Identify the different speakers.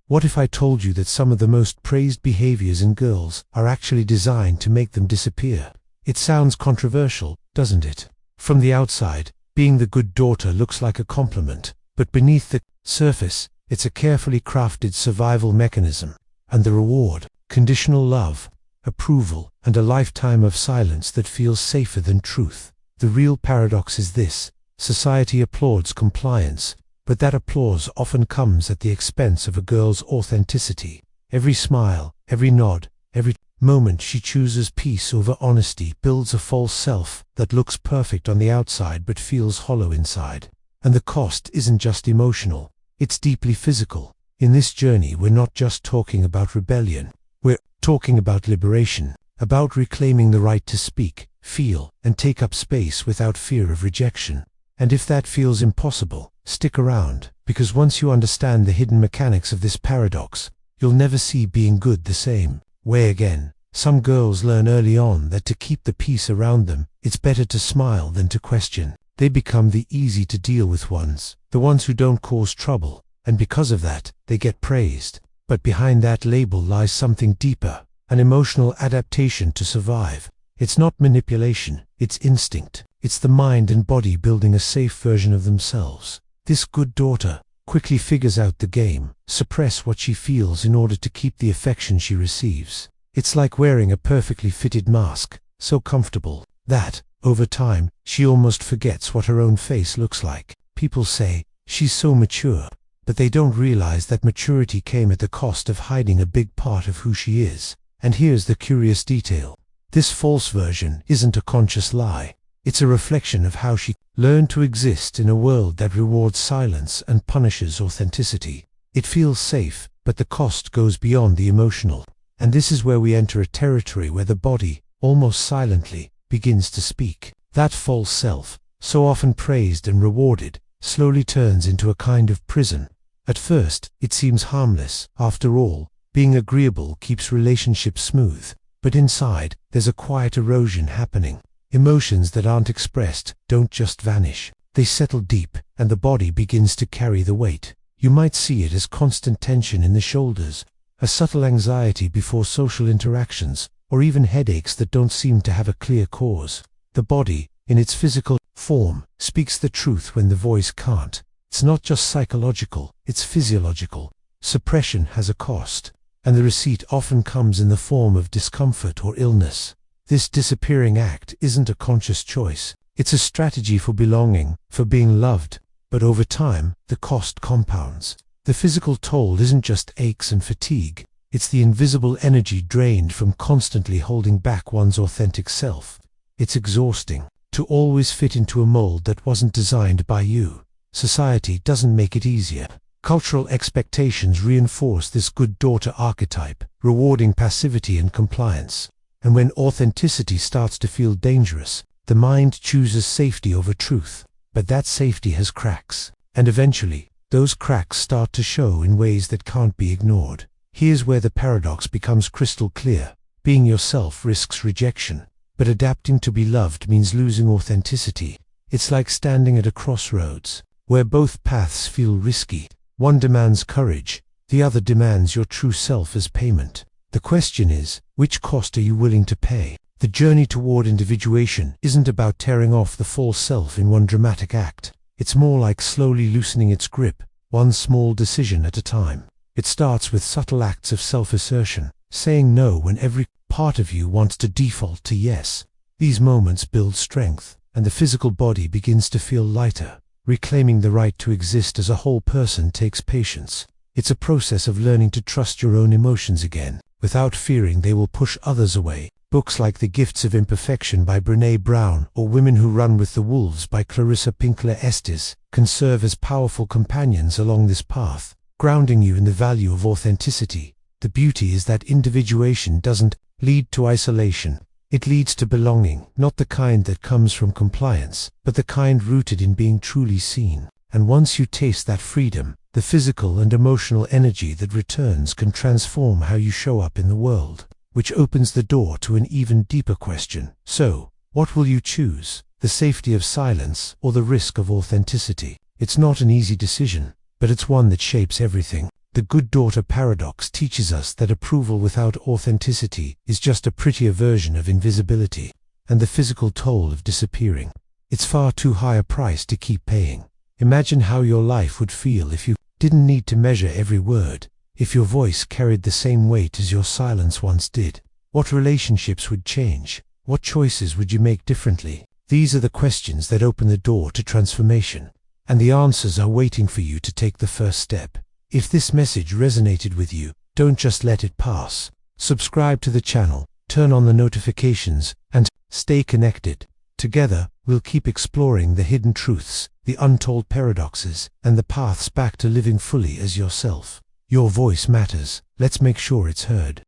Speaker 1: What if I told you that some of the most praised behaviors in girls are actually designed to make them disappear? It sounds controversial, doesn't it? From the outside, being the good daughter looks like a compliment, but beneath the surface, it's a carefully crafted survival mechanism. And the reward: conditional love, approval, and a lifetime of silence that feels safer than truth. The real paradox is this: society applauds compliance, but that applause often comes at the expense of a girl's authenticity. Every smile, every nod, every moment she chooses peace over honesty builds a false self that looks perfect on the outside but feels hollow inside. And the cost isn't just emotional, it's deeply physical. In this journey, we're not just talking about rebellion, we're talking about liberation, about reclaiming the right to speak, feel, and take up space without fear of rejection. And if that feels impossible, stick around, because once you understand the hidden mechanics of this paradox, you'll never see being good the same way again. Some girls learn early on that to keep the peace around them, it's better to smile than to question. They become the easy to deal with ones, the ones who don't cause trouble, and because of that, they get praised. But behind that label lies something deeper, an emotional adaptation to survive. It's not manipulation, it's instinct. It's the mind and body building a safe version of themselves. This good daughter quickly figures out the game, suppress what she feels in order to keep the affection she receives. It's like wearing a perfectly fitted mask, so comfortable that, over time, she almost forgets what her own face looks like. People say, "She's so mature," but they don't realize that maturity came at the cost of hiding a big part of who she is. And here's the curious detail: this false version isn't a conscious lie. It's a reflection of how she learned to exist in a world that rewards silence and punishes authenticity. It feels safe, but the cost goes beyond the emotional. And this is where we enter a territory where the body, almost silently, begins to speak. That false self, so often praised and rewarded, slowly turns into a kind of prison. At first, it seems harmless. After all, being agreeable keeps relationships smooth. But inside, there's a quiet erosion happening. Emotions that aren't expressed don't just vanish. They settle deep, and the body begins to carry the weight. You might see it as constant tension in the shoulders, a subtle anxiety before social interactions, or even headaches that don't seem to have a clear cause. The body, in its physical form, speaks the truth when the voice can't. It's not just psychological, it's physiological. Suppression has a cost, and the receipt often comes in the form of discomfort or illness. This disappearing act isn't a conscious choice. It's a strategy for belonging, for being loved. But over time, the cost compounds. The physical toll isn't just aches and fatigue. It's the invisible energy drained from constantly holding back one's authentic self. It's exhausting to always fit into a mold that wasn't designed by you. Society doesn't make it easier. Cultural expectations reinforce this good daughter archetype, rewarding passivity and compliance. And when authenticity starts to feel dangerous, the mind chooses safety over truth. But that safety has cracks, and eventually, those cracks start to show in ways that can't be ignored. Here's where the paradox becomes crystal clear. Being yourself risks rejection, but adapting to be loved means losing authenticity. It's like standing at a crossroads, where both paths feel risky. One demands courage, the other demands your true self as payment. The question is, which cost are you willing to pay? The journey toward individuation isn't about tearing off the false self in one dramatic act. It's more like slowly loosening its grip, one small decision at a time. It starts with subtle acts of self-assertion, saying no when every part of you wants to default to yes. These moments build strength, and the physical body begins to feel lighter. Reclaiming the right to exist as a whole person takes patience. It's a process of learning to trust your own emotions again, without fearing they will push others away. Books like The Gifts of Imperfection by Brené Brown or Women Who Run with the Wolves by Clarissa Pinkola Estes can serve as powerful companions along this path, grounding you in the value of authenticity. The beauty is that individuation doesn't lead to isolation. It leads to belonging, not the kind that comes from compliance, but the kind rooted in being truly seen. And once you taste that freedom, the physical and emotional energy that returns can transform how you show up in the world, which opens the door to an even deeper question. So, what will you choose? The safety of silence or the risk of authenticity? It's not an easy decision, but it's one that shapes everything. The good daughter paradox teaches us that approval without authenticity is just a prettier version of invisibility, and the physical toll of disappearing. It's far too high a price to keep paying. Imagine how your life would feel if you didn't need to measure every word, if your voice carried the same weight as your silence once did. What relationships would change? What choices would you make differently? These are the questions that open the door to transformation, and the answers are waiting for you to take the first step. If this message resonated with you, don't just let it pass. Subscribe to the channel, turn on the notifications, and stay connected. Together, we'll keep exploring the hidden truths, the untold paradoxes, and the paths back to living fully as yourself. Your voice matters. Let's make sure it's heard.